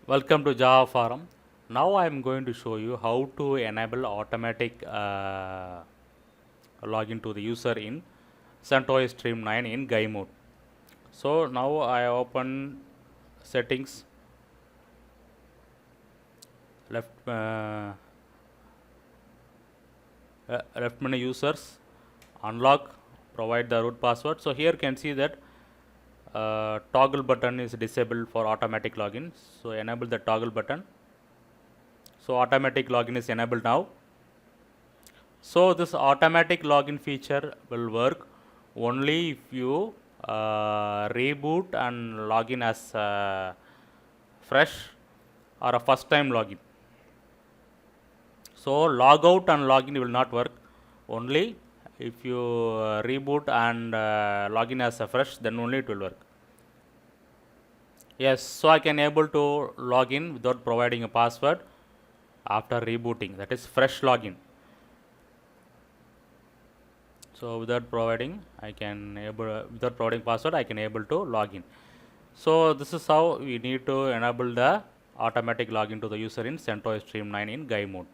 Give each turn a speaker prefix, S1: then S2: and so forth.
S1: Welcome to Java Forum. Now I am going to show you how to enable automatic login to the user in CentOS Stream 9 in GUI mode. So now I open settings, left menu users, unlock, provide the root password. So here you can see that toggle button is disabled for automatic login. So enable the toggle button. So automatic login is enabled now. So this automatic login feature will work only if you reboot and login as fresh or a first time login. So log out and login will not work. Only if you reboot and login as a fresh, then only it will work. Yes, so I can able to log in without providing a password after rebooting. That is fresh login. So without providing password, I can able to log in. So this is how we need to enable the automatic login to the user in CentOS Stream 9 in GUI mode.